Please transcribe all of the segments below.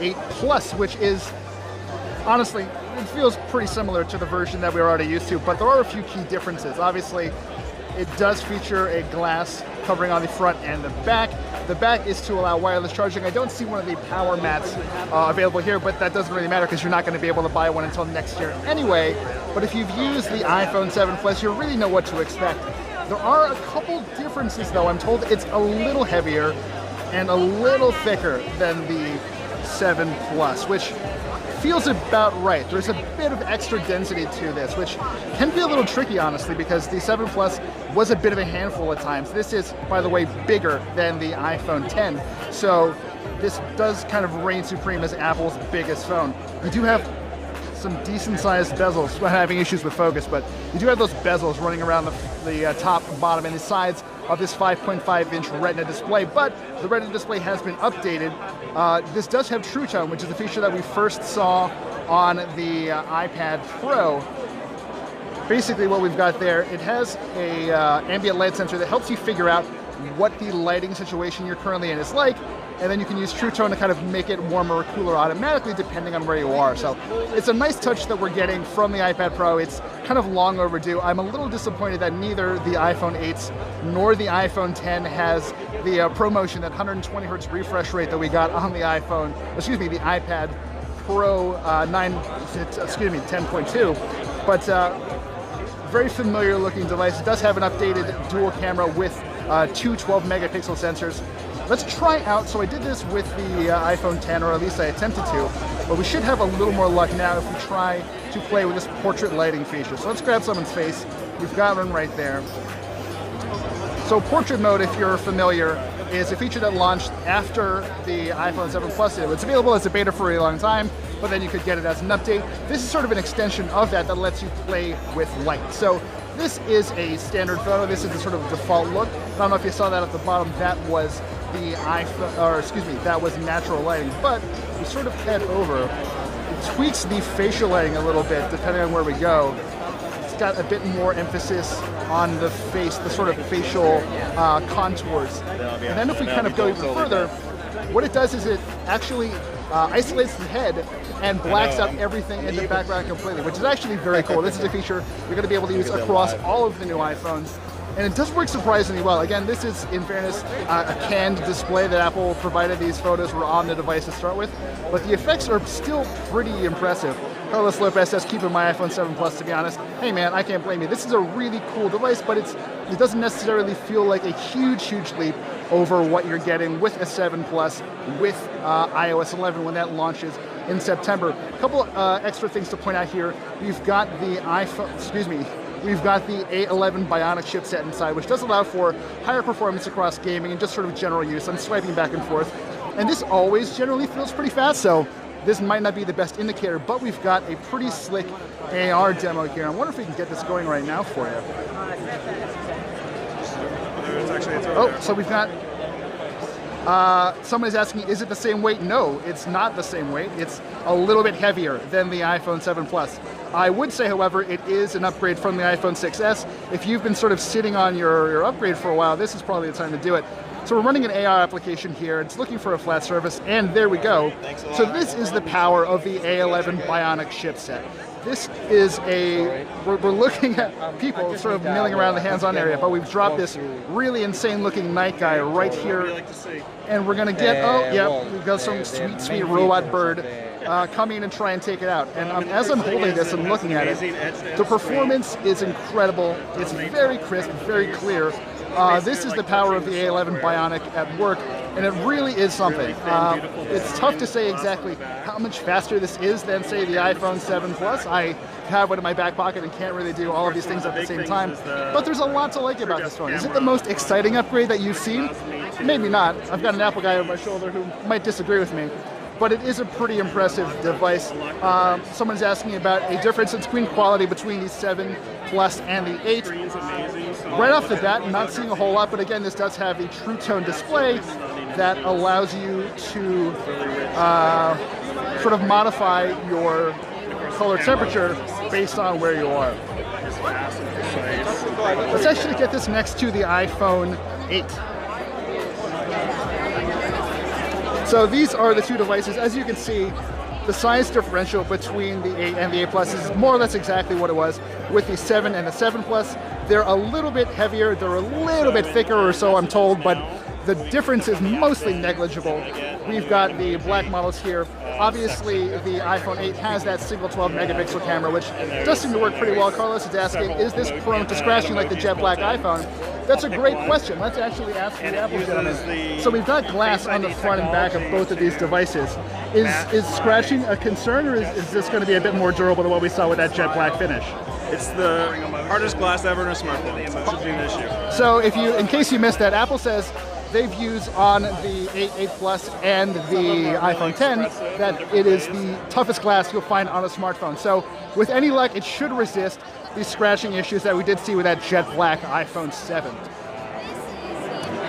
8 Plus, which is, honestly, it feels pretty similar to the version that we were already used to, but there are a few key differences. Obviously, it does feature a glass covering on the front and the back. The back is to allow wireless charging. I don't see one of the power mats available here, but that doesn't really matter because you're not going to be able to buy one until next year anyway. But if you've used the iPhone 7 Plus, you really know what to expect. There are a couple differences though. I'm told it's a little heavier and a little thicker than the 7 Plus, which feels about right. There's a bit of extra density to this, which can be a little tricky, honestly, because the 7 Plus was a bit of a handful at times. This is, by the way, bigger than the iPhone 10, so this does kind of reign supreme as Apple's biggest phone. You do have some decent-sized bezels. We're having issues with focus, but you do have those bezels running around the top, bottom, and the sides of this 5.5-inch Retina display, but the Retina display has been updated. This does have True Tone, which is a feature that we first saw on the iPad Pro. Basically what we've got there, it has a ambient light sensor that helps you figure out what the lighting situation you're currently in is like, and then you can use True Tone to kind of make it warmer or cooler automatically depending on where you are. So it's a nice touch that we're getting from the iPad Pro. It's kind of long overdue. I'm a little disappointed that neither the iPhone 8s nor the iPhone 10 has the ProMotion, that 120 hertz refresh rate that we got on the iPhone, excuse me, the iPad Pro 10.2. But very familiar looking device. It does have an updated dual camera with two 12 megapixel sensors. Let's try out, so I did this with the iPhone 10, or at least I attempted to, but we should have a little more luck now if we try to play with this portrait lighting feature. So let's grab someone's face. We've got one right there. So portrait mode, if you're familiar, is a feature that launched after the iPhone 7 Plus. It's available as a beta for a long time, but then you could get it as an update. This is sort of an extension of that lets you play with light. So this is a standard photo. This is the sort of default look. I don't know if you saw that at the bottom. That was the iPhone, or excuse me, that was natural lighting. But we sort of head over. It tweaks the facial lighting a little bit depending on where we go. It's got a bit more emphasis on the face, the sort of facial contours. And then if we kind of go even further, what it does is it actually isolates the head and blacks out everything in the background completely, which is actually very cool. This is a feature you're going to be able to use across all of the new iPhones. And it does work surprisingly well. Again, this is, in fairness, a canned display that Apple provided. These photos were on the device to start with, but the effects are still pretty impressive. Carlos Lopez says, keeping my iPhone 7 Plus, to be honest. Hey man, I can't blame you. This is a really cool device, but it doesn't necessarily feel like a huge leap over what you're getting with a 7 Plus with iOS 11 when that launches in September. A couple extra things to point out here. We've got the we've got the A11 Bionic chipset inside, which does allow for higher performance across gaming and just sort of general use. I'm swiping back and forth. And this always generally feels pretty fast, so this might not be the best indicator, but we've got a pretty slick AR demo here. I wonder if we can get this going right now for you. Oh, so we've got, someone is asking, is it the same weight? No, it's not the same weight. It's a little bit heavier than the iPhone 7 Plus. I would say, however, it is an upgrade from the iPhone 6s. If you've been sort of sitting on your upgrade for a while, this is probably the time to do it. So we're running an AR application here. It's looking for a flat surface, and there we go. So this is the power of the A11 Bionic chipset. This is we're looking at people sort of milling around the hands-on area, but we've dropped this really insane-looking night guy right here, and we're gonna get, oh, yeah, we've got some sweet robot bird come in and try and take it out. And as I'm holding this and looking at it, the performance is incredible. It's very crisp, very clear. This is the power of the A11 Bionic at work, and it really is something. It's tough to say exactly how much faster this is than, say, the iPhone 7 Plus. I have one in my back pocket and can't really do all of these things at the same time, but there's a lot to like about this phone. Is it the most exciting upgrade that you've seen? Maybe not. I've got an Apple guy over my shoulder who might disagree with me, but it is a pretty impressive device. Someone's asking about a difference in screen quality between the 7 Plus and the 8. Right off the bat, not seeing a whole lot, but again, this does have a True Tone display that allows you to sort of modify your color temperature based on where you are. Let's actually get this next to the iPhone 8. So these are the two devices. As you can see, the size differential between the 8 and the 8 Plus is more or less exactly what it was with the 7 and the 7 Plus. They're a little bit heavier, they're a little bit thicker or so I'm told, but the difference is mostly negligible. We've got the black models here. Obviously, the iPhone 8 has that single 12 megapixel camera, which does seem to work pretty well. Carlos is asking, is this prone to scratching like the jet black iPhone? That's a great question. Let's actually ask the Apple gentleman. So we've got glass on the front and back of both of these devices. Is scratching a concern, or is this going to be a bit more durable than what we saw with that jet black finish? It's the hardest glass ever in a smartphone, so it should be an issue. So in case you missed that, Apple says they've used on the 8 Plus and the iPhone 10 that it is the toughest glass you'll find on a smartphone. So with any luck, it should resist these scratching issues that we did see with that jet black iPhone 7.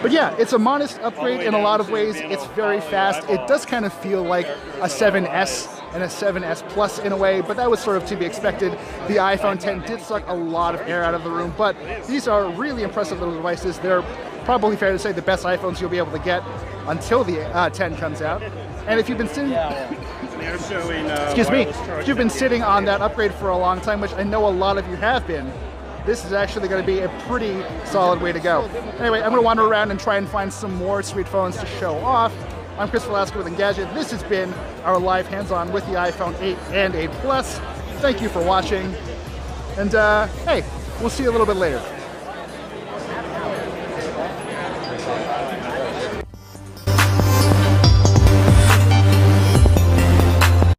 But yeah, it's a modest upgrade in a lot of ways. It's very fast. It does kind of feel like a 7S and a 7S Plus in a way, but that was sort of to be expected. The iPhone 10 did suck a lot of air out of the room, but these are really impressive little devices. They're probably fair to say the best iPhones you'll be able to get until the 10 comes out. And if you've been sitting, excuse me, if you've been sitting on that upgrade for a long time, which I know a lot of you have been, this is actually going to be a pretty solid way to go. Anyway, I'm going to wander around and try and find some more sweet phones to show off. I'm Chris Velasco with Engadget. This has been our live hands-on with the iPhone 8 and 8 Plus. Thank you for watching, and hey, we'll see you a little bit later.